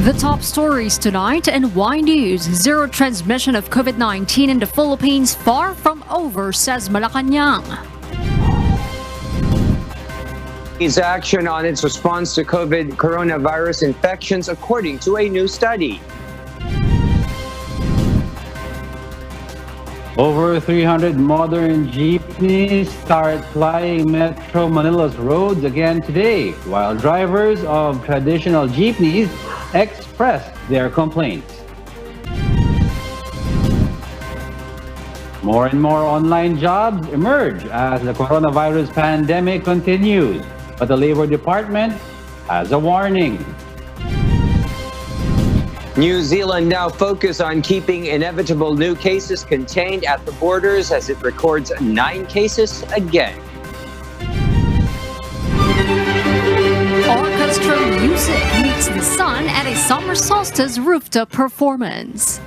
The top stories tonight and why news. Zero transmission of COVID-19 in the Philippines far from over, says Malacanang. Is action on its response to COVID coronavirus infections according to a new study. Over 300 modern jeepneys start plying Metro Manila's roads again today, while drivers of traditional jeepneys expressed their complaints. More and more online jobs emerge as the coronavirus pandemic continues, but the Labor Department has a warning. New Zealand now focus on keeping inevitable new cases contained at the borders as it records 9 cases again. Orchestral music meets the sun at a summer solstice rooftop performance.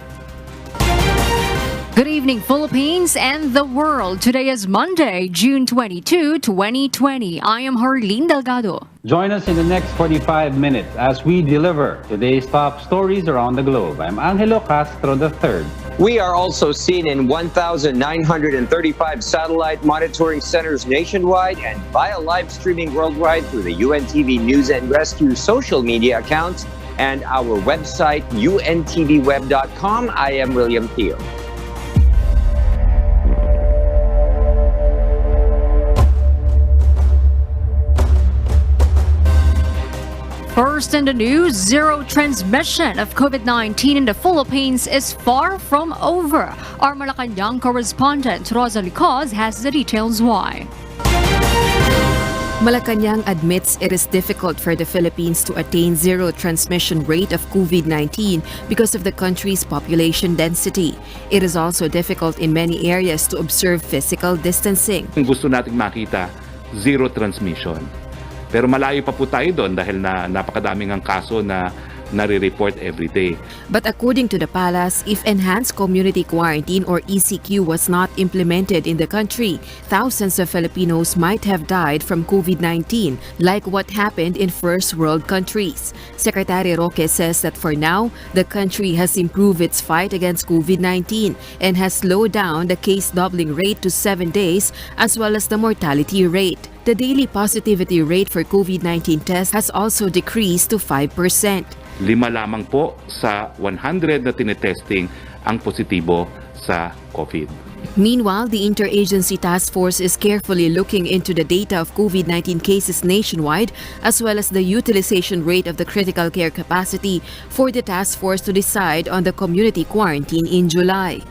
Good evening, Philippines and the world. Today is Monday, June 22, 2020. I am Harleen Delgado. Join us in the next 45 minutes as we deliver today's top stories around the globe. I'm Angelo Castro III. We are also seen in 1,935 satellite monitoring centers nationwide and via live streaming worldwide through the UNTV News and Rescue social media accounts and our website, untvweb.com. I am William Theo. First in the news, zero transmission of COVID-19 in the Philippines is far from over. Our Malacanang correspondent, Rosa Licos, has the details why. Malacanang admits it is difficult for the Philippines to attain zero transmission rate of COVID-19 because of the country's population density. It is also difficult in many areas to observe physical distancing. Gusto nating makita zero transmission. Pero malayo pa po tayo doon dahil napakadaming ang kaso na nare-report every day. But according to the palace, if enhanced community quarantine or ECQ was not implemented in the country, thousands of Filipinos might have died from COVID-19, like what happened in first world countries. Secretary Roque says that for now, the country has improved its fight against COVID-19 and has slowed down the case doubling rate to 7 days as well as the mortality rate. The daily positivity rate for COVID-19 tests has also decreased to 5%. 5 lamang po sa 100 na tinetesting ang positibo sa COVID. Meanwhile, the Interagency Task Force is carefully looking into the data of COVID-19 cases nationwide as well as the utilization rate of the critical care capacity for the task force to decide on the community quarantine in July.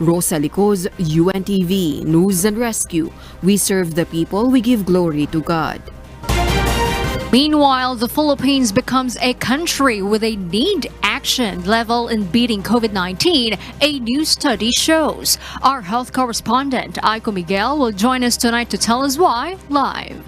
Rosa Licos, UNTV, News and Rescue. We serve the people, we give glory to God. Meanwhile, the Philippines becomes a country with a need action level in beating COVID-19, a new study shows. Our health correspondent, Aiko Miguel, will join us tonight to tell us why live.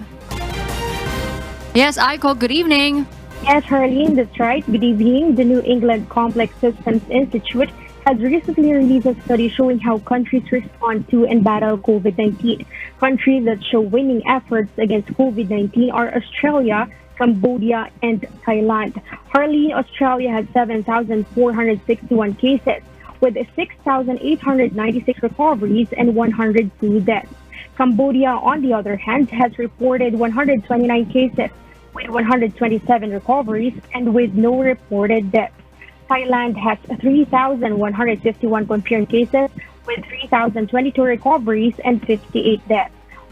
Yes, Aiko, good evening. Yes, Harleen, that's right. Good evening. The New England Complex Systems Institute has recently released a study showing how countries respond to and battle COVID-19. Countries that show winning efforts against COVID-19 are Australia, Cambodia, and Thailand. Harleen, Australia has 7,461 cases, with 6,896 recoveries and 102 deaths. Cambodia, on the other hand, has reported 129 cases, with 127 recoveries and with no reported deaths. Thailand has 3,151 confirmed cases with 3,022 recoveries and 58 deaths.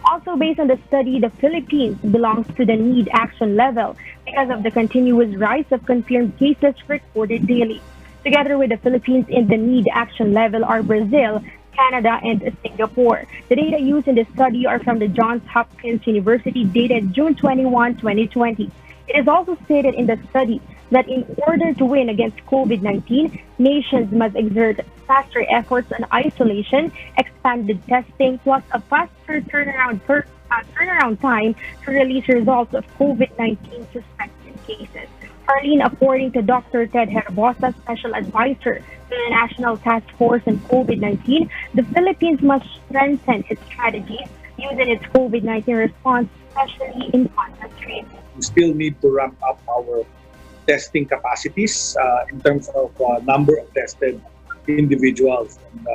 Also based on the study, the Philippines belongs to the need action level because of the continuous rise of confirmed cases recorded daily. Together with the Philippines in the need action level are Brazil, Canada, and Singapore. The data used in the study are from the Johns Hopkins University dated June 21, 2020. It is also stated in the study that in order to win against COVID-19, nations must exert faster efforts on isolation, expanded testing, plus a faster turnaround time to release results of COVID-19 suspected cases. Harleen, according to Dr. Ted Herbosa, Special Advisor to the National Task Force on COVID-19, the Philippines must strengthen its strategies using its COVID-19 response, especially in contact tracing. We still need to ramp up our testing capacities in terms of number of tested individuals. And,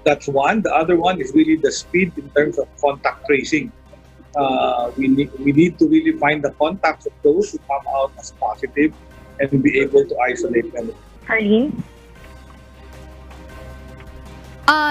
that's one. The other one is really the speed in terms of contact tracing. We need to really find the contacts of those who come out as positive and be able to isolate them. Arlene?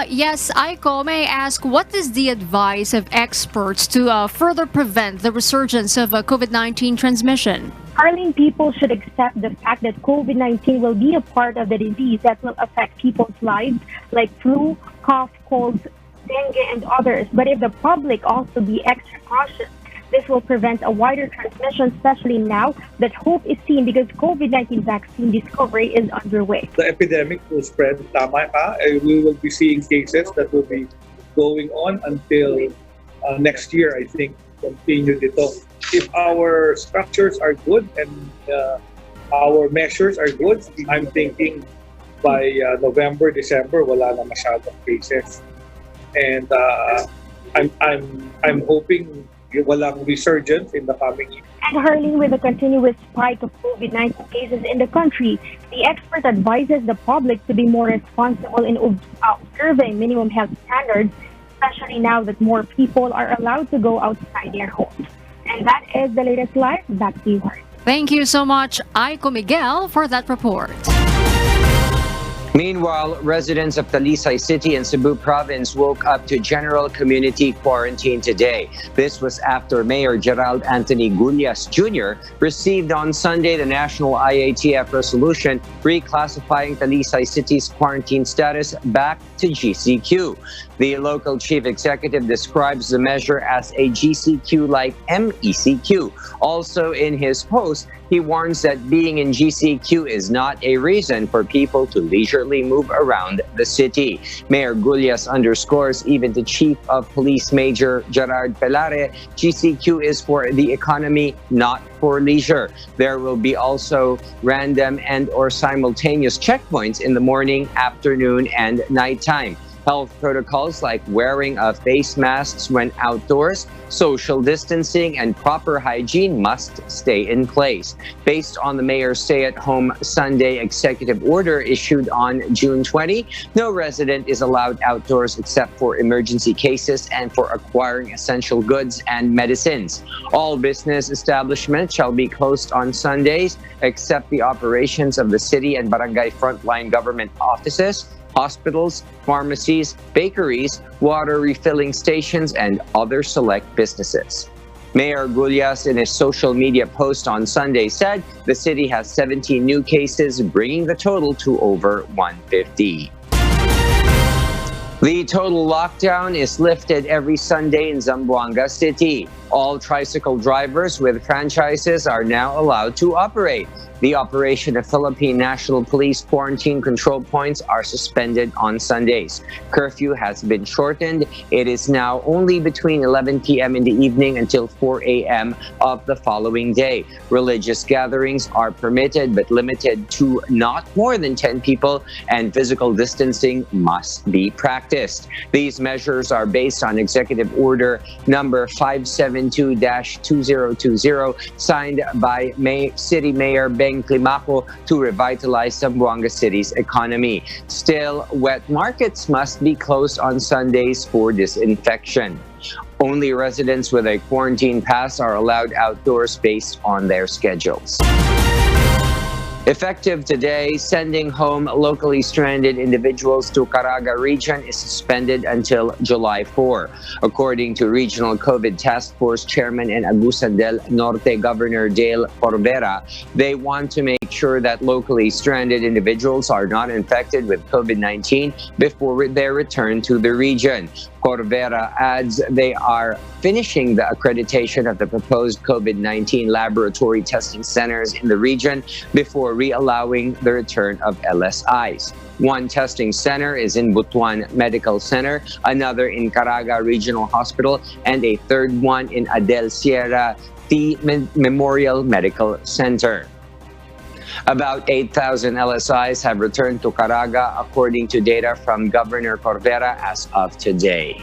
Yes, Aiko, may I ask, what is the advice of experts to further prevent the resurgence of COVID-19 transmission? Arlene, people should accept the fact that COVID-19 will be a part of the disease that will affect people's lives, like flu, cough, colds, dengue, and others. But if the public also be extra cautious, this will prevent a wider transmission, especially now that hope is seen because COVID-19 vaccine discovery is underway. The epidemic will spread, tama ka. We will be seeing cases that will be going on until next year, I think, continue dito. If our structures are good and our measures are good, I'm thinking by November, December, wala na masyadong cases. And I'm hoping walang resurgence in the coming year. And Harleen, with the continuous spike of COVID-19 cases in the country, the expert advises the public to be more responsible in observing minimum health standards, especially now that more people are allowed to go outside their homes. And that is the latest live. Back to you, Harleen. Thank you so much, Aiko Miguel, for that report. Meanwhile, residents of Talisay City and Cebu Province woke up to general community quarantine today. This was after Mayor Gerald Anthony Gullias Jr. received on Sunday the national IATF resolution reclassifying Talisay City's quarantine status back to GCQ. The local chief executive describes the measure as a GCQ-like MECQ. Also in his post, he warns that being in GCQ is not a reason for people to leisurely move around the city. Mayor Gullias underscores even to Chief of Police Major Gerard Pelare, GCQ is for the economy, not for leisure. There will be also random and or simultaneous checkpoints in the morning, afternoon, and nighttime. Health protocols like wearing of face masks when outdoors, social distancing, and proper hygiene must stay in place. Based on the mayor's stay-at-home Sunday executive order issued on June 20, no resident is allowed outdoors except for emergency cases and for acquiring essential goods and medicines. All business establishments shall be closed on Sundays except the operations of the city and barangay frontline government offices, hospitals, pharmacies, bakeries, water refilling stations, and other select businesses. Mayor Gullias, in his social media post on Sunday, said the city has 17 new cases, bringing the total to over 150. The total lockdown is lifted every Sunday in Zamboanga City. All tricycle drivers with franchises are now allowed to operate. The operation of Philippine National Police quarantine control points are suspended on Sundays. Curfew has been shortened. It is now only between 11 p.m. in the evening until 4 a.m. of the following day. Religious gatherings are permitted but limited to not more than 10 people, and physical distancing must be practiced. These measures are based on Executive Order number 572-2020, signed by City Mayor Beng Climaco to revitalize Zamboanga City's economy. Still, wet markets must be closed on Sundays for disinfection. Only residents with a quarantine pass are allowed outdoors based on their schedules. Effective today, sending home locally stranded individuals to Caraga region is suspended until July 4. According to Regional COVID Task Force Chairman and Agusan del Norte Governor Dale Corvera, they want to make sure that locally stranded individuals are not infected with COVID-19 before their return to the region. Corvera adds they are finishing the accreditation of the proposed COVID-19 laboratory testing centers in the region before re-allowing the return of LSIs. One testing center is in Butuan Medical Center, another in Caraga Regional Hospital, and a third one in Adel Sierra T Memorial Medical Center. About 8,000 LSIs have returned to Caraga, according to data from Governor Corvera as of today.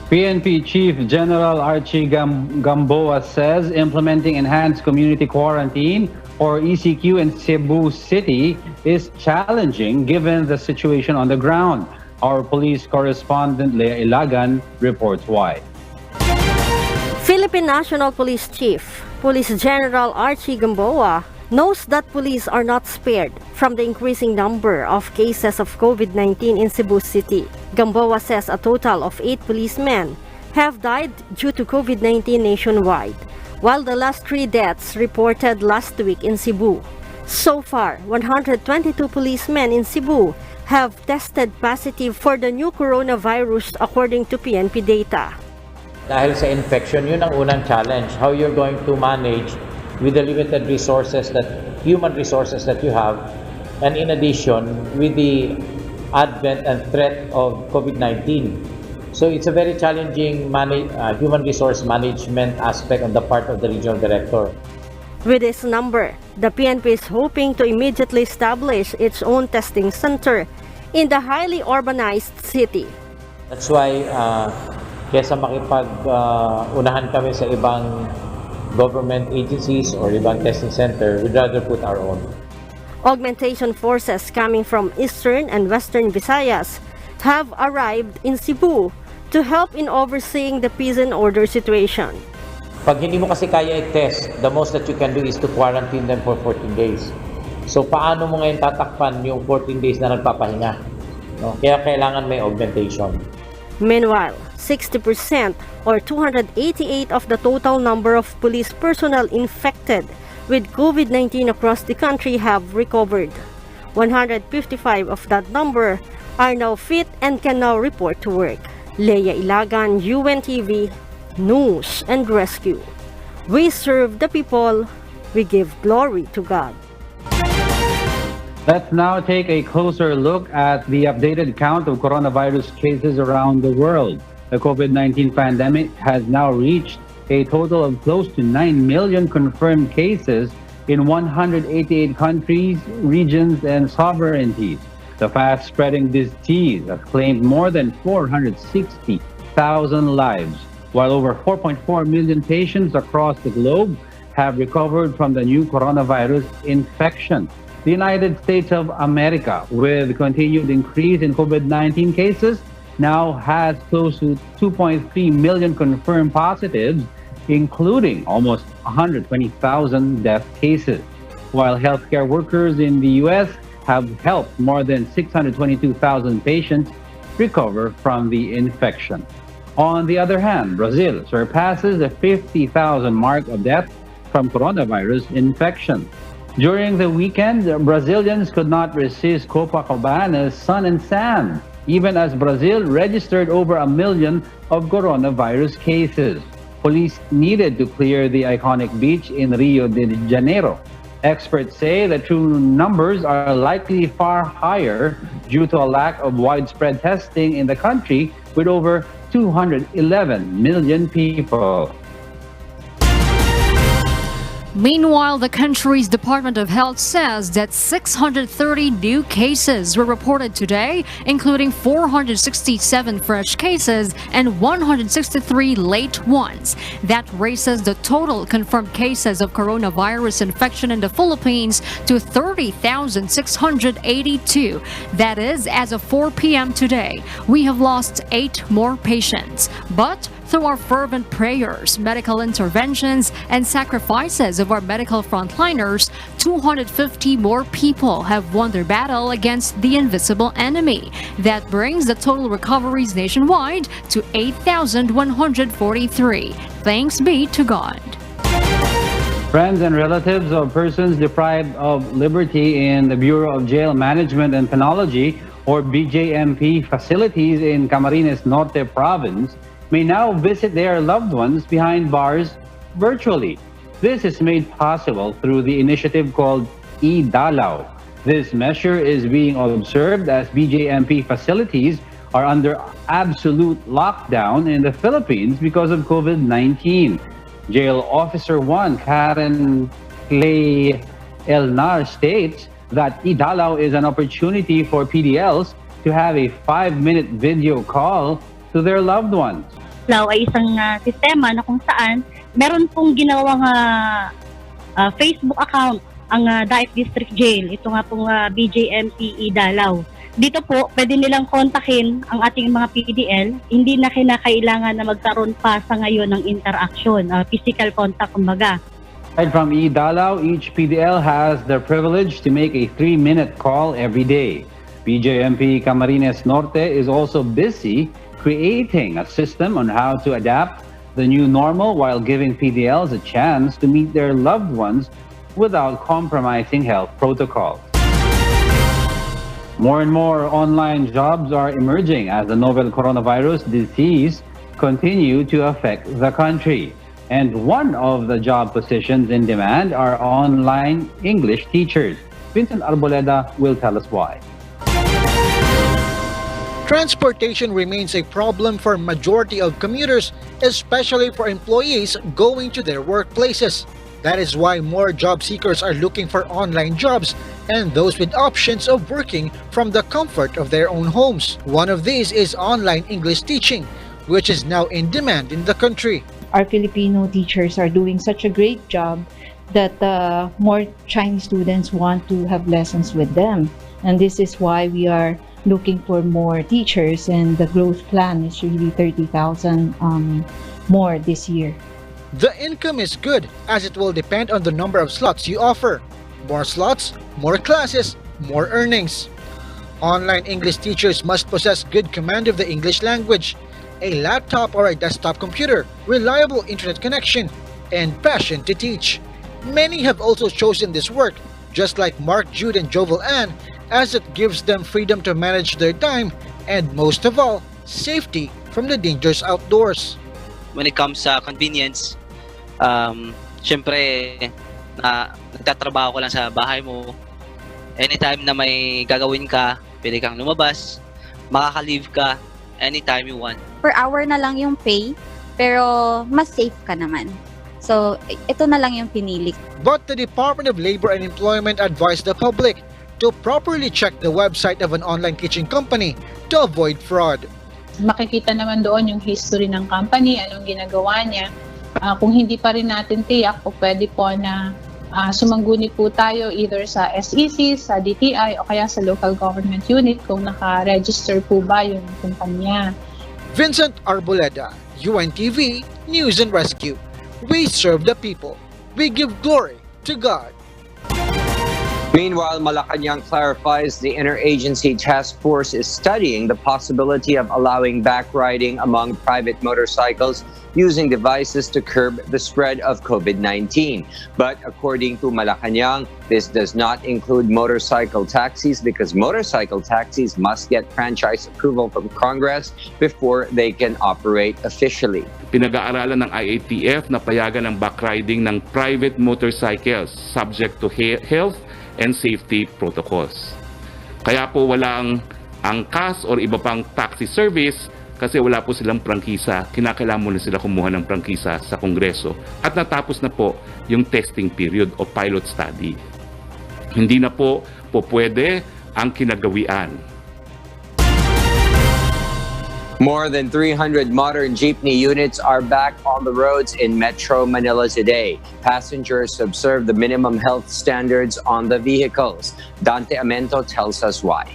PNP Chief General Archie Gamboa says implementing enhanced community quarantine or ECQ in Cebu City is challenging given the situation on the ground. Our police correspondent Leah Ilagan reports why. Philippine National Police Chief, Police General Archie Gamboa, knows that police are not spared from the increasing number of cases of COVID-19 in Cebu City. Gamboa says a total of 8 policemen have died due to COVID-19 nationwide, while the last 3 deaths reported last week in Cebu. So far, 122 policemen in Cebu have tested positive for the new coronavirus according to PNP data. Dahil sa infection, yun ang unang challenge. How you're going to manage with the limited resources human resources that you have, and in addition, with the advent and threat of COVID-19. So it's a very challenging human resource management aspect on the part of the regional director. With this number, the PNP is hoping to immediately establish its own testing center in the highly urbanized city. That's why kesa makipag-unahan kami sa ibang government agencies or ibang testing center, we'd rather put our own. Augmentation forces coming from Eastern and Western Visayas have arrived in Cebu to help in overseeing the peace and order situation. Pag hindi mo kasi kaya i-test, the most that you can do is to quarantine them for 14 days. So paano mo ngayon tatakpan yung 14 days na nagpapahinga? No? Kaya kailangan may augmentation. Meanwhile, 60% or 288 of the total number of police personnel infected with COVID-19 across the country have recovered. 155 of that number are now fit and can now report to work. Leah Ilagan, UNTV, News and Rescue. We serve the people, we give glory to God. Let's now take a closer look at the updated count of coronavirus cases around the world. The COVID-19 pandemic has now reached a total of close to 9 million confirmed cases in 188 countries, regions, and sovereignties. The fast-spreading disease has claimed more than 460,000 lives, while over 4.4 million patients across the globe have recovered from the new coronavirus infection. The United States of America, with continued increase in COVID-19 cases, now has close to 2.3 million confirmed positives, including almost 120,000 death cases, while healthcare workers in the U.S. have helped more than 622,000 patients recover from the infection. On the other hand, Brazil surpasses the 50,000 mark of deaths from coronavirus infection. During the weekend, Brazilians could not resist Copacabana's sun and sand, even as Brazil registered over 1 million of coronavirus cases. Police needed to clear the iconic beach in Rio de Janeiro. Experts say the true numbers are likely far higher due to a lack of widespread testing in the country with over 211 million people. Meanwhile, the country's Department of Health says that 630 new cases were reported today, including 467 fresh cases and 163 late ones. That raises the total confirmed cases of coronavirus infection in the Philippines to 30,682. That is, as of 4 p.m. today, we have lost 8 more patients. But through our fervent prayers, medical interventions, and sacrifices of our medical frontliners, 250 more people have won their battle against the invisible enemy. That brings the total recoveries nationwide to 8,143. Thanks be to God. Friends and relatives of persons deprived of liberty in the Bureau of Jail Management and Penology, or BJMP, facilities in Camarines Norte Province may now visit their loved ones behind bars virtually. This is made possible through the initiative called eDalaw. This measure is being observed as BJMP facilities are under absolute lockdown in the Philippines because of COVID-19. Jail Officer 1 Karen Clay Elnar states that eDalaw is an opportunity for PDLs to have a 5-minute video call to their loved ones. Lao ay isang sistema na kung saan meron pong ginawang Facebook account ang Daet District Jail. Ito nga pong BJMPE Dalaw. Dito po, pwede nilang kontakin ang ating mga PDL. Hindi na kinakailangan na magkaroon pa sa ngayon ng interaction, physical contact kumbaga. Aside from Dalaw, each PDL has the privilege to make a 3-minute call every day. BJMP Camarines Norte is also busy creating a system on how to adapt the new normal while giving PDLs a chance to meet their loved ones without compromising health protocols. More and more online jobs are emerging as the novel coronavirus disease continue to affect the country. And one of the job positions in demand are online English teachers. Vincent Arboleda will tell us why. Transportation remains a problem for majority of commuters, especially for employees going to their workplaces. That is why more job seekers are looking for online jobs and those with options of working from the comfort of their own homes. One of these is online English teaching, which is now in demand in the country. Our Filipino teachers are doing such a great job that more Chinese students want to have lessons with them. And this is why we are looking for more teachers, and the growth plan is really 30,000 more this year. The income is good as it will depend on the number of slots you offer. More slots, more classes, more earnings. Online English teachers must possess good command of the English language, a laptop or a desktop computer, reliable internet connection, and passion to teach. Many have also chosen this work, just like Mark, Jude, and Jovel Ann, as it gives them freedom to manage their time and, most of all, safety from the dangers outdoors. When it comes sa convenience, syempre, nagtatrabaho ko lang sa bahay mo. Anytime na may gagawin ka, pwede kang lumabas, makaka-leave ka anytime you want. Per hour na lang yung pay, pero mas safe ka naman. So, ito na lang yung pinili. But the Department of Labor and Employment advised the public to properly check the website of an online teaching company to avoid fraud. Makikita naman doon yung history ng company, anong ginagawa niya. Kung hindi pa rin natin tiyak, o pwede po na sumangguni po tayo either sa SEC, sa DTI, o kaya sa local government unit kung naka-register po ba yung kumpanya. Vincent Arboleda, UNTV, News and Rescue. We serve the people. We give glory to God. Meanwhile, Malacanang clarifies the interagency task force is studying the possibility of allowing backriding among private motorcycles using devices to curb the spread of COVID-19. But according to Malacanang, this does not include motorcycle taxis because motorcycle taxis must get franchise approval from Congress before they can operate officially. Pinag-aaralan ng IATF na payagan ng backriding ng private motorcycles subject to health and safety protocols. Kaya po walang angkas or iba pang taxi service kasi wala po silang prangkisa. Kinakailangan muna sila kumuha ng prangkisa sa Kongreso. At natapos na po yung testing period o pilot study. Hindi na po pwede ang kinagawian. More than 300 modern jeepney units are back on the roads in Metro Manila today. Passengers observe the minimum health standards on the vehicles. Dante Amento tells us why.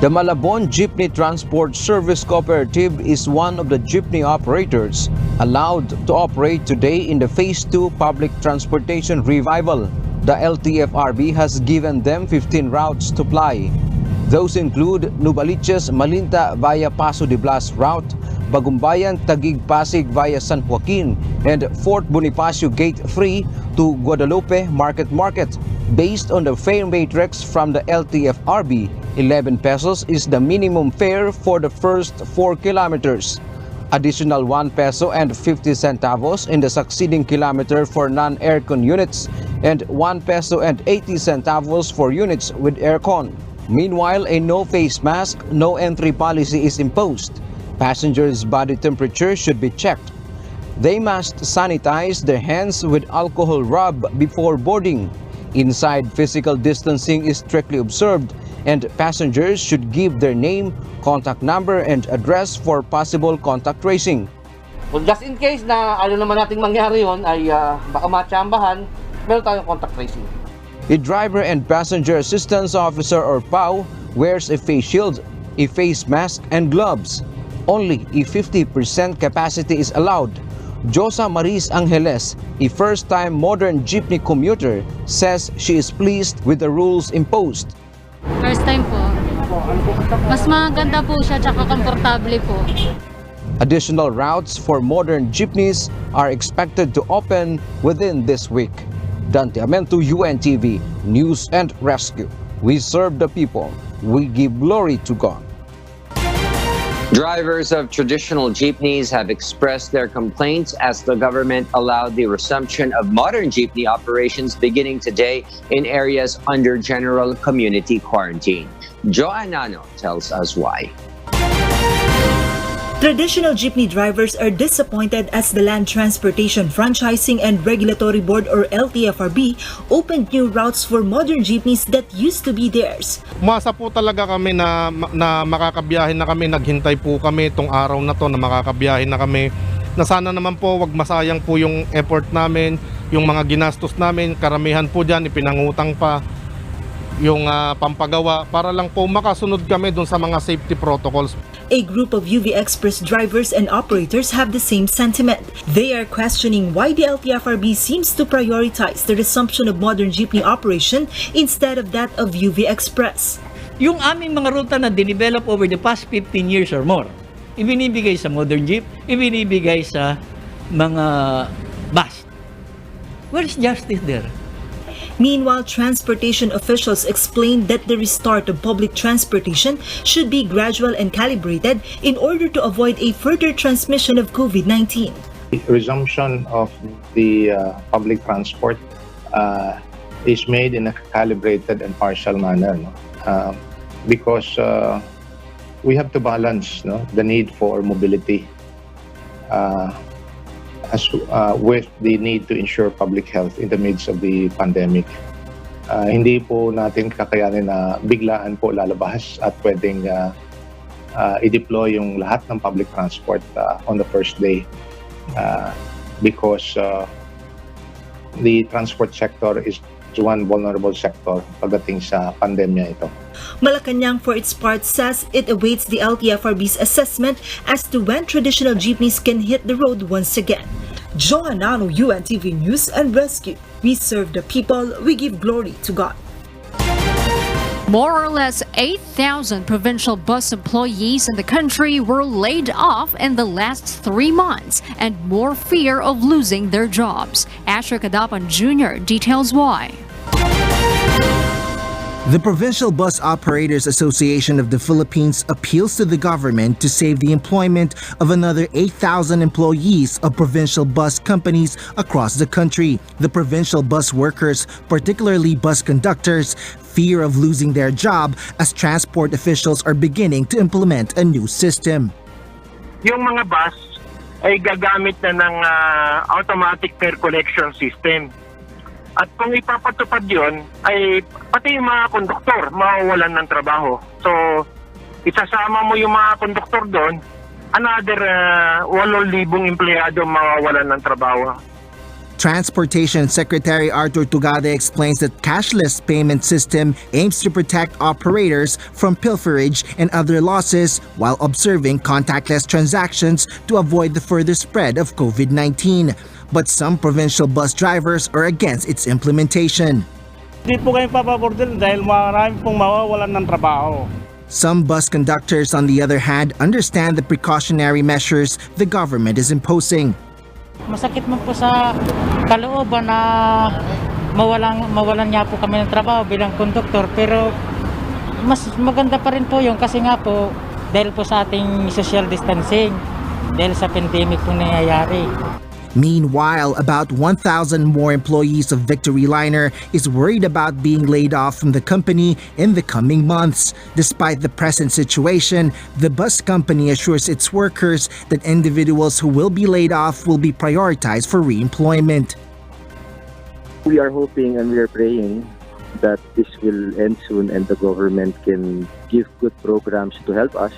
The Malabon Jeepney Transport Service Cooperative is one of the jeepney operators allowed to operate today in the Phase 2 Public Transportation Revival. The LTFRB has given them 15 routes to ply. Those include Nubaliches Malinta via Paso de Blas route, Bagumbayan Taguig Pasig via San Joaquin, and Fort Bonifacio Gate 3 to Guadalupe Market. Based on the fare matrix from the LTFRB, 11 pesos is the minimum fare for the first 4 kilometers. Additional 1 peso and 50 centavos in the succeeding kilometer for non-aircon units, and 1 peso and 80 centavos for units with aircon. Meanwhile, a no face mask, no entry policy is imposed. Passengers' body temperature should be checked. They must sanitize their hands with alcohol rub before boarding. Inside, physical distancing is strictly observed, and passengers should give their name, contact number, and address for possible contact tracing. Well, just in case na ano naman nating mangyari yon ay baka matsambahan, meron tayong contact tracing. A driver and passenger assistance officer or PAW wears a face shield, a face mask, and gloves. Only a 50% capacity is allowed. Josa Maris Angeles, a first-time modern jeepney commuter, says she is pleased with the rules imposed. First time po. Mas maganda po siya, tsaka komportable po. Additional routes for modern jeepneys are expected to open within this week. Dante Amento, UNTV, News and Rescue. We serve the people. We give glory to God. Drivers of traditional jeepneys have expressed their complaints as the government allowed the resumption of modern jeepney operations beginning today in areas under general community quarantine. Joanne Nano tells us why. Traditional jeepney drivers are disappointed as the Land Transportation Franchising and Regulatory Board or LTFRB opened new routes for modern jeepneys that used to be theirs. Umasa po talaga kami na makakabiyahe na kami, naghintay po kami itong araw na to na makakabiyahe na kami. Na sana naman po wag masayang po yung effort namin, yung mga ginastos namin, karamihan po dyan ipinangutang pa yung pampagawa para lang po makasunod kami dun sa mga safety protocols. A group of UV Express drivers and operators have the same sentiment. They are questioning why the LTFRB seems to prioritize the resumption of modern jeepney operation instead of that of UV Express. Yung aming mga ruta na dinevelop over the past 15 years or more, ibinibigay sa modern jeep, ibinibigay sa mga bus. Where is justice there? Meanwhile, transportation officials explained that the restart of public transportation should be gradual and calibrated in order to avoid a further transmission of COVID-19. Resumption of the public transport is made in a calibrated and partial manner, because we have to balance the need for mobility with the need to ensure public health in the midst of the pandemic. Hindi po natin kakayanin na biglaan po lalabas at pwedeng i-deploy yung lahat ng public transport on the first day because the transport sector is one vulnerable sector pagdating sa pandemya ito. Malacanang, for its part, says it awaits the LTFRB's assessment as to when traditional jeepneys can hit the road once again. Joanne Nano, UNTV News and Rescue. We serve the people, we give glory to God. More or less 8,000 provincial bus employees in the country were laid off in the last 3 months and more fear of losing their jobs. Asher Kadapan Jr. details why. The Provincial Bus Operators Association of the Philippines appeals to the government to save the employment of another 8,000 employees of provincial bus companies across the country. The provincial bus workers, particularly bus conductors, fear of losing their job as transport officials are beginning to implement a new system. Yung mga bus ay gagamit na ng automatic fare collection system. At kung ipapatupad yun, ay pati yung mga konduktor mawawalan ng trabaho. So, isasama mo yung mga konduktor doon, another 8,000 empleyado mawawalan ng trabaho. Transportation Secretary Arthur Tugade explains that cashless payment system aims to protect operators from pilferage and other losses while observing contactless transactions to avoid the further spread of COVID-19. But some provincial bus drivers are against its implementation. Hindi po kayo papabor din dahil marami pong mawawalan ng trabaho. Some bus conductors, on the other hand, understand the precautionary measures the government is imposing. Masakit man po sa kalooban na mawalan nga po kami ng trabaho bilang konduktor, pero mas maganda pa rin po yun kasi nga po dahil po sa ating social distancing, dahil sa pandemic po nangyayari. Meanwhile, about 1,000 more employees of Victory Liner is worried about being laid off from the company in the coming months. Despite the present situation, the bus company assures its workers that individuals who will be laid off will be prioritized for re-employment. We are hoping and we are praying that this will end soon and the government can give good programs to help us.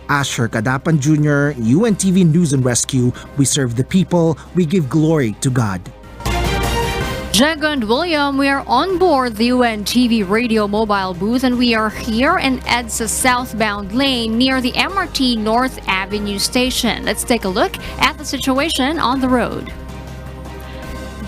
Asher Kadapan Jr., UNTV News and Rescue. We serve the people, we give glory to God. Jago and William, we are on board the UNTV radio mobile booth and we are here in EDSA southbound lane near the MRT North Avenue station. Let's take a look at the situation on the road.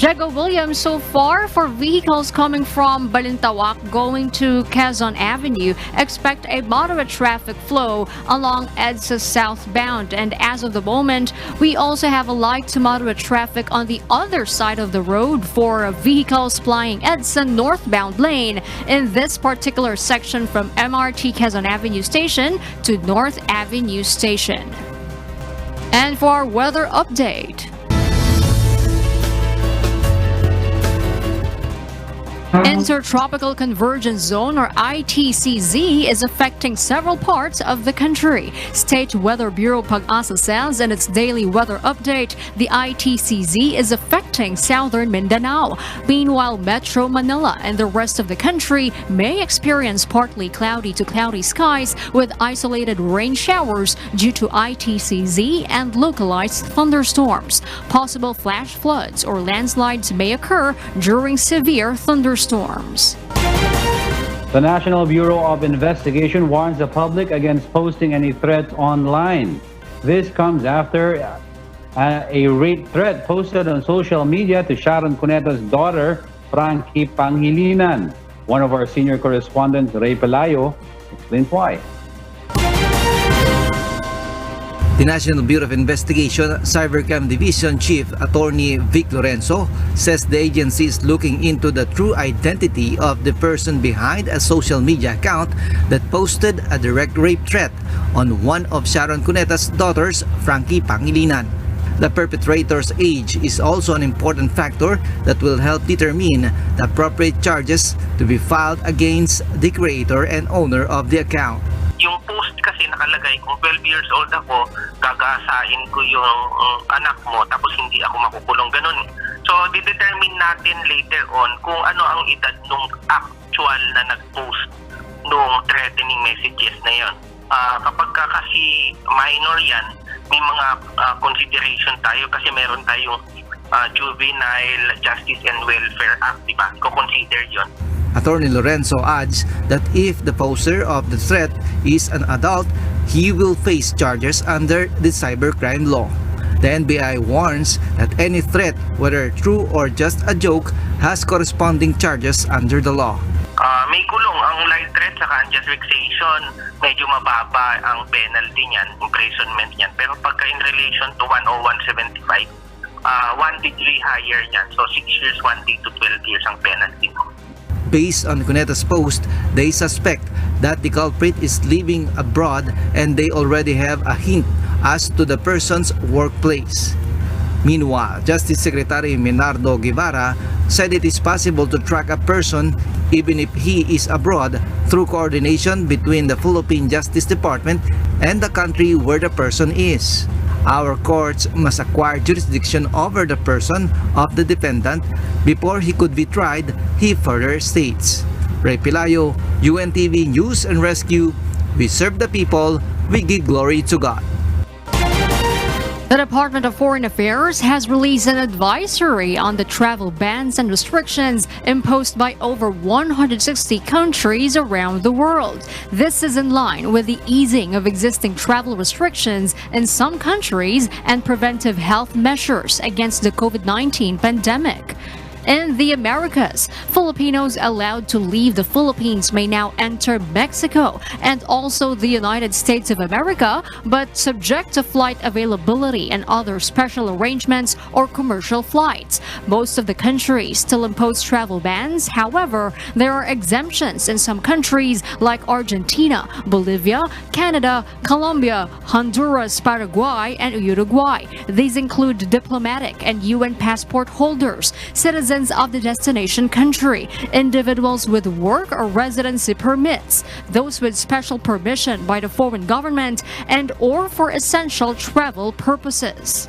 Jago Williams, so far for vehicles coming from Balintawak going to Quezon Avenue, expect a moderate traffic flow along EDSA southbound. And as of the moment, we also have a light to moderate traffic on the other side of the road for vehicles flying EDSA northbound lane in this particular section from MRT Quezon Avenue Station to North Avenue Station. And for our weather update. Intertropical Convergence Zone or ITCZ is affecting several parts of the country. State Weather Bureau Pag-asa says in its daily weather update, the ITCZ is affecting southern Mindanao. Meanwhile, Metro Manila and the rest of the country may experience partly cloudy to cloudy skies with isolated rain showers due to ITCZ and localized thunderstorms. Possible flash floods or landslides may occur during severe thunderstorms. The National Bureau of Investigation warns the public against posting any threats online. This comes after a rape threat posted on social media to Sharon Cuneta's daughter, Frankie Pangilinan. One of our senior correspondents, Ray Pelayo, explains why. The National Bureau of Investigation Cybercrime Division Chief Attorney Vic Lorenzo says the agency is looking into the true identity of the person behind a social media account that posted a direct rape threat on one of Sharon Cuneta's daughters, Frankie Pangilinan. The perpetrator's age is also an important factor that will help determine the appropriate charges to be filed against the creator and owner of the account. Yung post kasi nakalagay, kung 12 years old ako, gagasain ko yung anak mo, tapos hindi ako makukulong, ganun. So, didetermine natin later on kung ano ang edad nung actual na nag-post nung threatening messages na yun. Kapag kasi minor yan, may mga consideration tayo kasi meron tayong Juvenile Justice and Welfare Act, diba? Ko-consider yun. Attorney Lorenzo adds that if the poster of the threat is an adult, he will face charges under the cybercrime law. The NBI warns that any threat, whether true or just a joke, has corresponding charges under the law. May kulong ang light threat sa unjust vexation, medyo mababa ang penalty niyan, imprisonment niyan. Pero pagka in relation to 10175, 1 degree higher niyan. So 6 years, 1 day to 12 years ang penalty. Based on Cuneta's post, they suspect that the culprit is living abroad and they already have a hint as to the person's workplace. Meanwhile, Justice Secretary Menardo Guevara said it is possible to track a person even if he is abroad through coordination between the Philippine Justice Department and the country where the person is. Our courts must acquire jurisdiction over the person of the defendant before he could be tried, he further states. Ray Pelayo, UNTV News and Rescue. We serve the people, we give glory to God. The Department of Foreign Affairs has released an advisory on the travel bans and restrictions imposed by over 160 countries around the world. This is in line with the easing of existing travel restrictions in some countries and preventive health measures against the COVID-19 pandemic. In the Americas, Filipinos allowed to leave the Philippines may now enter Mexico and also the United States of America, but subject to flight availability and other special arrangements or commercial flights. Most of the countries still impose travel bans. However, there are exemptions in some countries like Argentina, Bolivia, Canada, Colombia, Honduras, Paraguay, and Uruguay. These include diplomatic and UN passport holders, citizens of the destination country, individuals with work or residency permits, those with special permission by the foreign government, and or for essential travel purposes.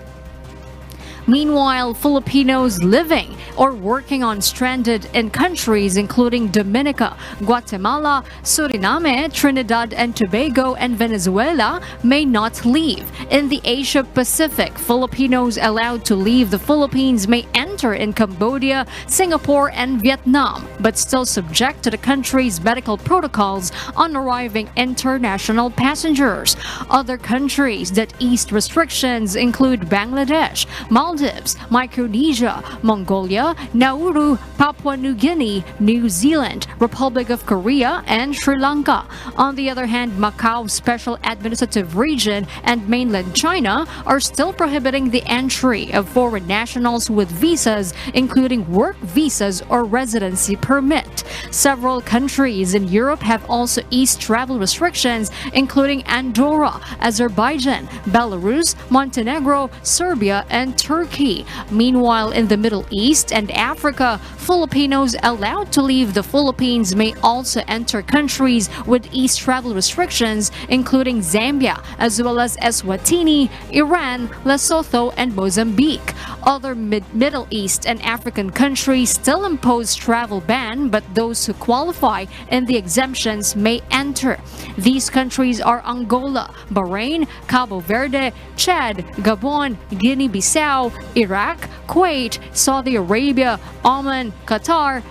Meanwhile, Filipinos living or working on stranded in countries including Dominica, Guatemala, Suriname, Trinidad and Tobago, and Venezuela may not leave. In the Asia Pacific, Filipinos allowed to leave the Philippines may enter in Cambodia, Singapore, and Vietnam, but still subject to the country's medical protocols on arriving international passengers. Other countries that eased restrictions include Bangladesh, Maldives, Micronesia, Mongolia, Nauru, Papua New Guinea, New Zealand, Republic of Korea, and Sri Lanka. On the other hand, Macau Special Administrative Region and mainland China are still prohibiting the entry of foreign nationals with visas, including work visas or residency permit. Several countries in Europe have also eased travel restrictions, including Andorra, Azerbaijan, Belarus, Montenegro, Serbia, and Turkey. Meanwhile, in the Middle East and Africa, Filipinos allowed to leave the Philippines may also enter countries with eased travel restrictions, including Zambia, as well as Eswatini, Iran, Lesotho, and Mozambique. Other Middle East and African countries still impose travel ban, but those who qualify in the exemptions may enter. These countries are Angola, Bahrain, Cabo Verde, Chad, Gabon, Guinea-Bissau, Iraq, Kuwait, Saudi Arabia, Oman, Qatar,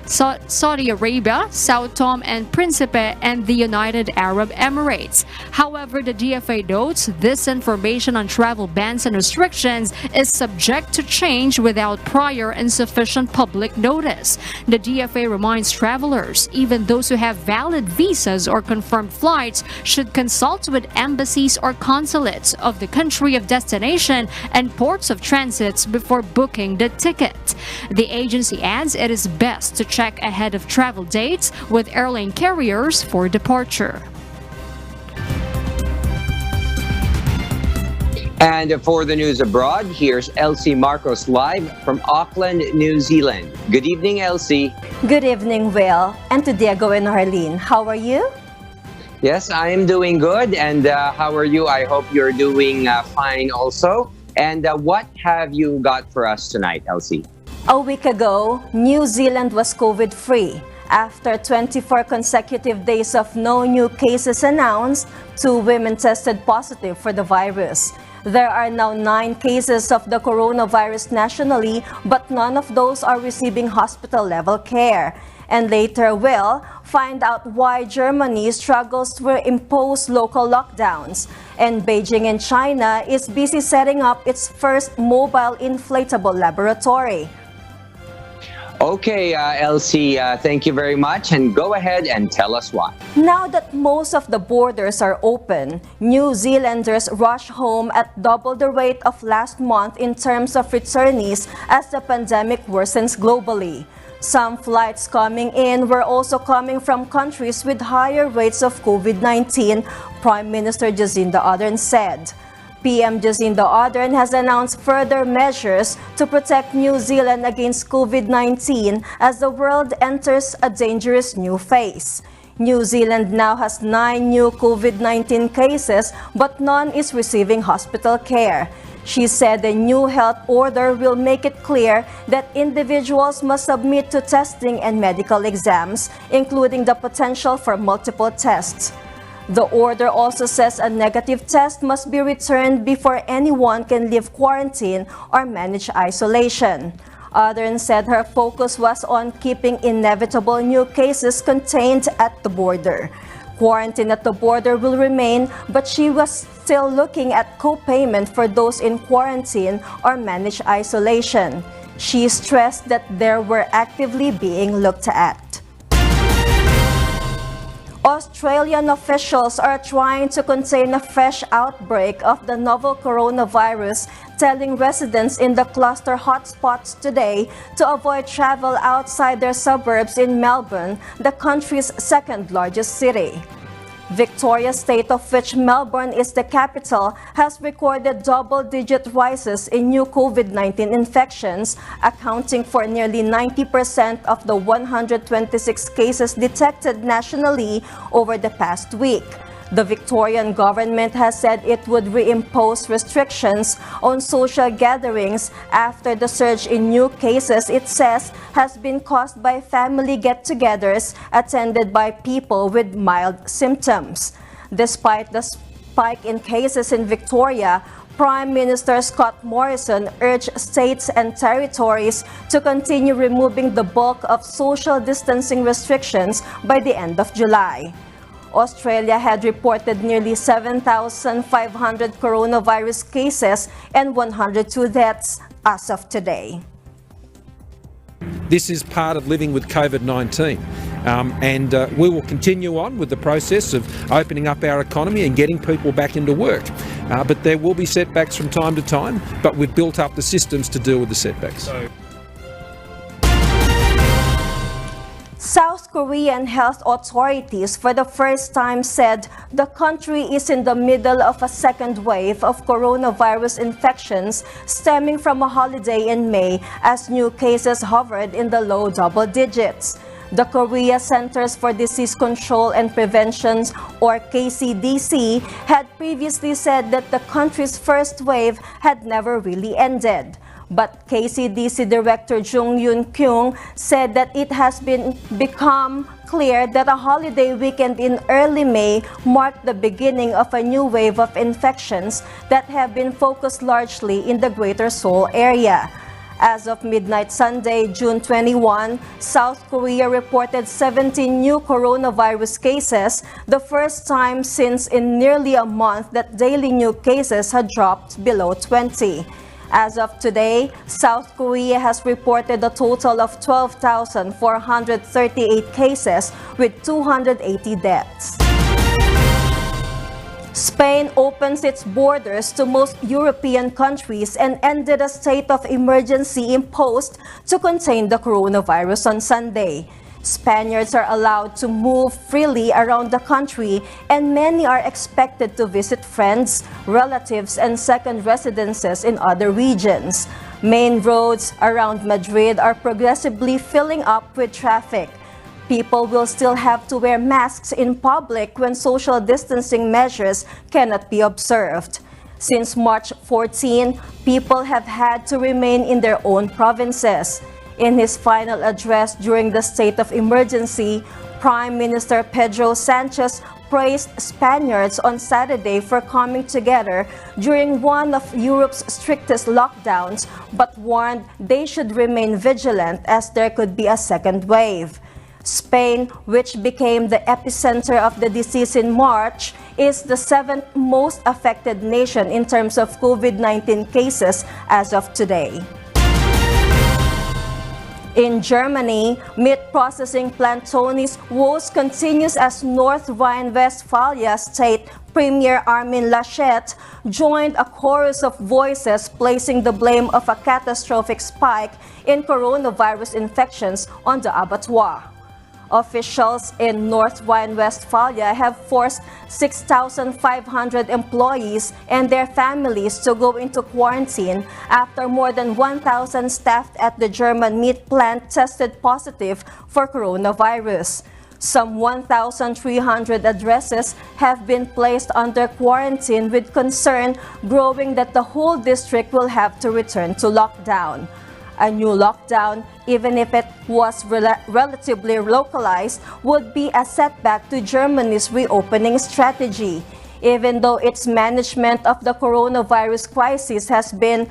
Saudi Arabia, Sao Tome and Principe, and the United Arab Emirates. However, the DFA notes this information on travel bans and restrictions is subject to change without prior and sufficient public notice. The DFA reminds travelers, even those who have valid visas or confirmed flights, should consult with embassies or consulates of the country of destination and ports of transits before booking the ticket. The agency adds it is best to check ahead of travel dates with airline carriers for departure. And for the news abroad, here's Elsie Marcos live from Auckland, New Zealand. Good evening, Elsie. Good evening, Will, and to Diego and Harleen. How are you? Yes, I am doing good. And how are you? I hope you're doing fine also. And what have you got for us tonight, Elsie? A week ago, New Zealand was COVID-free. After 24 consecutive days of no new cases announced, 2 women tested positive for the virus. There are now 9 cases of the coronavirus nationally, but none of those are receiving hospital-level care. And later we'll find out why Germany struggles to impose local lockdowns. And Beijing in China is busy setting up its first mobile inflatable laboratory. Okay, Elsie, thank you very much, and go ahead and tell us why. Now that most of the borders are open, New Zealanders rush home at double the rate of last month in terms of returnees as the pandemic worsens globally. Some flights coming in were also coming from countries with higher rates of COVID-19, Prime Minister Jacinda Ardern said. PM Jacinda Ardern has announced further measures to protect New Zealand against COVID-19 as the world enters a dangerous new phase. New Zealand now has 9 new COVID-19 cases, but none is receiving hospital care. She said the new health order will make it clear that individuals must submit to testing and medical exams, including the potential for multiple tests. The order also says a negative test must be returned before anyone can leave quarantine or manage isolation. Ardern said her focus was on keeping inevitable new cases contained at the border. Quarantine at the border will remain, but she was still looking at co-payment for those in quarantine or managed isolation. She stressed that they were actively being looked at. Australian officials are trying to contain a fresh outbreak of the novel coronavirus, telling residents in the cluster hotspots today to avoid travel outside their suburbs in Melbourne, the country's second largest city. Victoria State, of which Melbourne is the capital, has recorded double-digit rises in new COVID-19 infections, accounting for nearly 90% of the 126 cases detected nationally over the past week. The Victorian government has said it would reimpose restrictions on social gatherings after the surge in new cases it says has been caused by family get-togethers attended by people with mild symptoms. Despite the spike in cases in Victoria, Prime Minister Scott Morrison urged states and territories to continue removing the bulk of social distancing restrictions by the end of July. Australia had reported nearly 7,500 coronavirus cases and 102 deaths as of today. This is part of living with COVID-19 and we will continue on with the process of opening up our economy and getting people back into work. But there will be setbacks from time to time, but we've built up the systems to deal with the setbacks. South Korean health authorities for the first time said the country is in the middle of a second wave of coronavirus infections stemming from a holiday in May as new cases hovered in the low double digits. The Korea Centers for Disease Control and Prevention, or KCDC, had previously said that the country's first wave had never really ended. But KCDC Director Jung Yoon-kyung said that it has become clear that a holiday weekend in early May marked the beginning of a new wave of infections that have been focused largely in the Greater Seoul area. As of midnight Sunday, June 21, South Korea reported 17 new coronavirus cases, the first time since in nearly a month that daily new cases had dropped below 20. As of today, South Korea has reported a total of 12,438 cases with 280 deaths. Spain opens its borders to most European countries and ended a state of emergency imposed to contain the coronavirus on Sunday. Spaniards are allowed to move freely around the country, and many are expected to visit friends, relatives, and second residences in other regions. Main roads around Madrid are progressively filling up with traffic. People will still have to wear masks in public when social distancing measures cannot be observed. Since March 14, people have had to remain in their own provinces. In his final address during the state of emergency, Prime Minister Pedro Sanchez praised Spaniards on Saturday for coming together during one of Europe's strictest lockdowns, but warned they should remain vigilant as there could be a second wave. Spain, which became the epicenter of the disease in March, is the seventh most affected nation in terms of COVID-19 cases as of today. In Germany, meat processing plant Tony's woes continues as North Rhine-Westphalia State Premier Armin Laschet joined a chorus of voices placing the blame of a catastrophic spike in coronavirus infections on the abattoir. Officials in North Rhine-Westphalia have forced 6,500 employees and their families to go into quarantine after more than 1,000 staff at the German meat plant tested positive for coronavirus. Some 1,300 addresses have been placed under quarantine with concern growing that the whole district will have to return to lockdown. A new lockdown, even if it was relatively localized, would be a setback to Germany's reopening strategy. Even though its management of the coronavirus crisis has been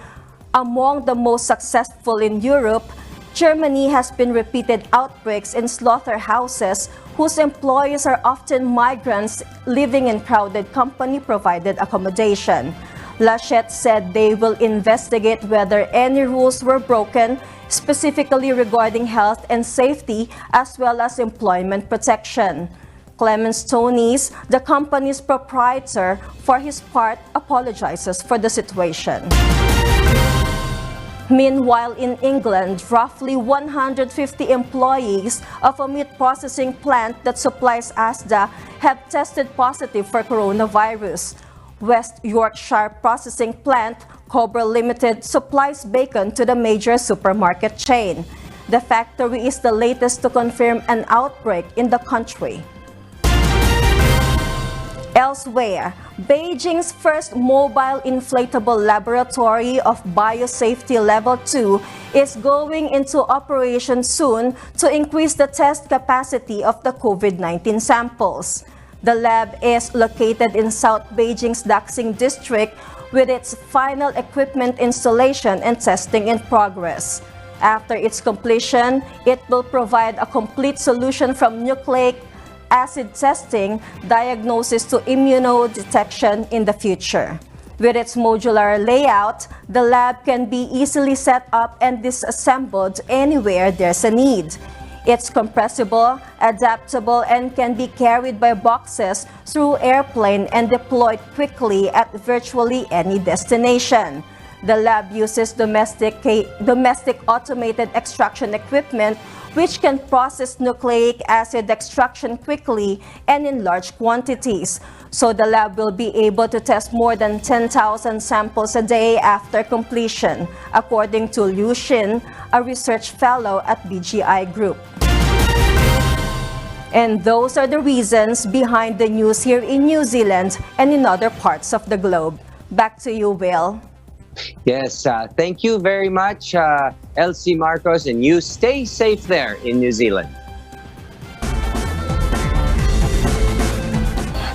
among the most successful in Europe, Germany has been repeated outbreaks in slaughterhouses whose employees are often migrants living in crowded company-provided accommodation. Laschet said they will investigate whether any rules were broken, specifically regarding health and safety as well as employment protection. Clemens Tonies, the company's proprietor, for his part, apologizes for the situation. Meanwhile, in England, roughly 150 employees of a meat processing plant that supplies Asda have tested positive for coronavirus. West Yorkshire processing plant, Cobra Limited, supplies bacon to the major supermarket chain. The factory is the latest to confirm an outbreak in the country. Elsewhere, Beijing's first mobile inflatable laboratory of biosafety level 2 is going into operation soon to increase the test capacity of the COVID-19 samples. The lab is located in South Beijing's Daxing district with its final equipment installation and testing in progress. After its completion, it will provide a complete solution from nucleic acid testing, diagnosis to immunodetection in the future. With its modular layout, the lab can be easily set up and disassembled anywhere there's a need. It's compressible, adaptable, and can be carried by boxes through airplane and deployed quickly at virtually any destination. The lab uses domestic automated extraction equipment which can process nucleic acid extraction quickly and in large quantities. So the lab will be able to test more than 10,000 samples a day after completion, according to Liu Xin, a research fellow at BGI Group. And those are the reasons behind the news here in New Zealand and in other parts of the globe. Back to you, Will. Yes, thank you very much, Elsie Marcos, and you stay safe there in New Zealand.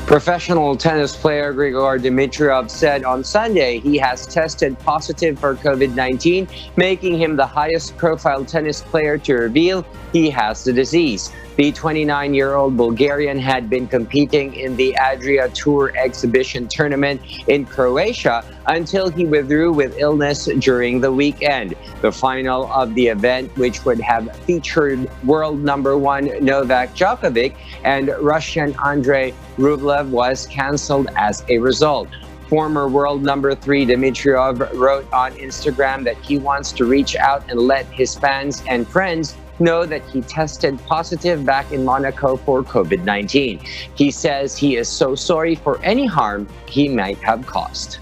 Professional tennis player Grigor Dimitrov said on Sunday he has tested positive for COVID-19, making him the highest profile tennis player to reveal he has the disease. The 29-year-old Bulgarian had been competing in the Adria Tour exhibition tournament in Croatia until he withdrew with illness during the weekend. The final of the event, which would have featured world number 1 Novak Djokovic and Russian Andrei Rublev, was cancelled as a result. Former world number 3 Dimitrov wrote on Instagram that he wants to reach out and let his fans and friends know that he tested positive back in Monaco for COVID-19. He says he is so sorry for any harm he might have caused.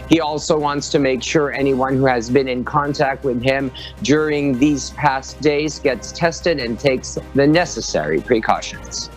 He also wants to make sure anyone who has been in contact with him during these past days gets tested and takes the necessary precautions.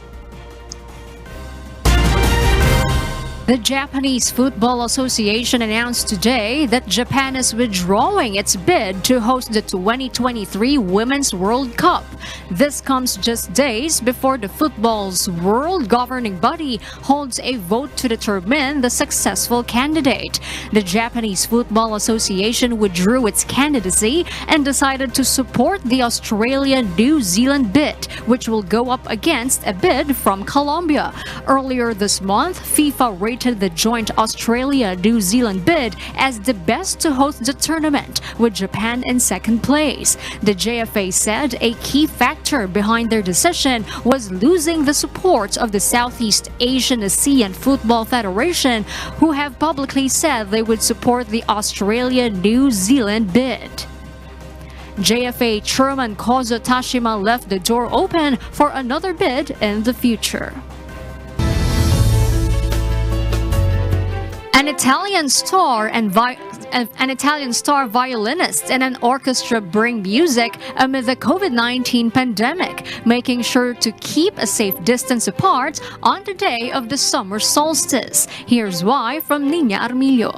The Japanese Football Association announced today that Japan is withdrawing its bid to host the 2023 Women's World Cup. This comes just days before the football's world governing body holds a vote to determine the successful candidate. The Japanese Football Association withdrew its candidacy and decided to support the Australia-New Zealand bid, which will go up against a bid from Colombia. Earlier this month, FIFA rated the joint Australia-New Zealand bid as the best to host the tournament, with Japan in second place. The JFA said a key factor behind their decision was losing the support of the Southeast Asian ASEAN Football Federation, who have publicly said they would support the Australia-New Zealand bid. JFA Chairman Kozo Tashima left the door open for another bid in the future. An Italian star violinist and an orchestra bring music amid the COVID-19 pandemic, making sure to keep a safe distance apart on the day of the summer solstice. Here's why from Nina Armilio.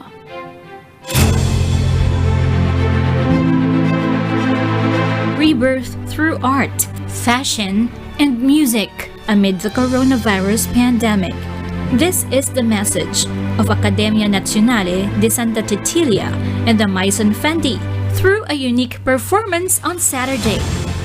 Rebirth through art, fashion, and music amid the coronavirus pandemic. This is the message of Accademia Nazionale di Santa Cecilia and the Maison Fendi through a unique performance on Saturday.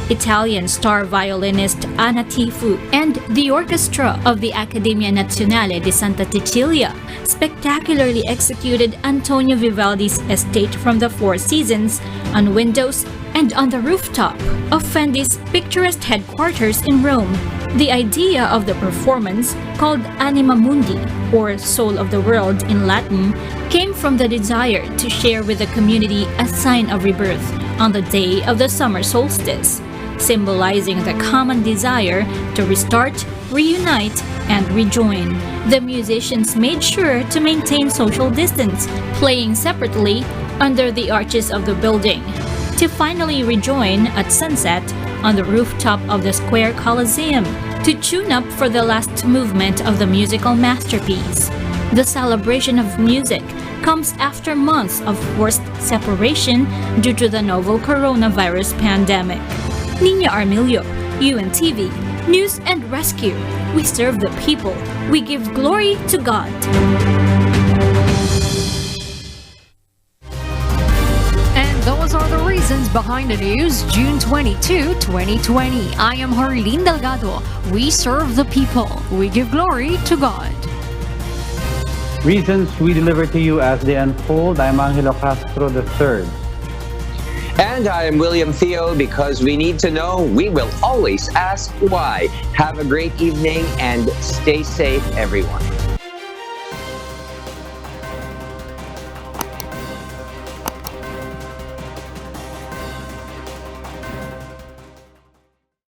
Italian star violinist Anna Tifu and the orchestra of the Accademia Nazionale di Santa Cecilia spectacularly executed Antonio Vivaldi's Estate from the Four Seasons on windows and on the rooftop of Fendi's picturesque headquarters in Rome. The idea of the performance, called Anima Mundi, or Soul of the World in Latin, came from the desire to share with the community a sign of rebirth on the day of the summer solstice, symbolizing the common desire to restart, reunite, and rejoin. The musicians made sure to maintain social distance, playing separately under the arches of the building, to finally rejoin at sunset on the rooftop of the Square Colosseum to to tune up for the last movement of the musical masterpiece. The celebration of music comes after months of forced separation due to the novel coronavirus pandemic. Nina Armilio, UNTV, News and Rescue. We serve the people. We give glory to God. And those are the reasons behind the news, June 22, 2020. I am Harleen Delgado. We serve the people. We give glory to God. Reasons we deliver to you as they unfold. I'm Angelo Castro III. And I am William Theo. Because we need to know, we will always ask why. Have a great evening and stay safe, everyone.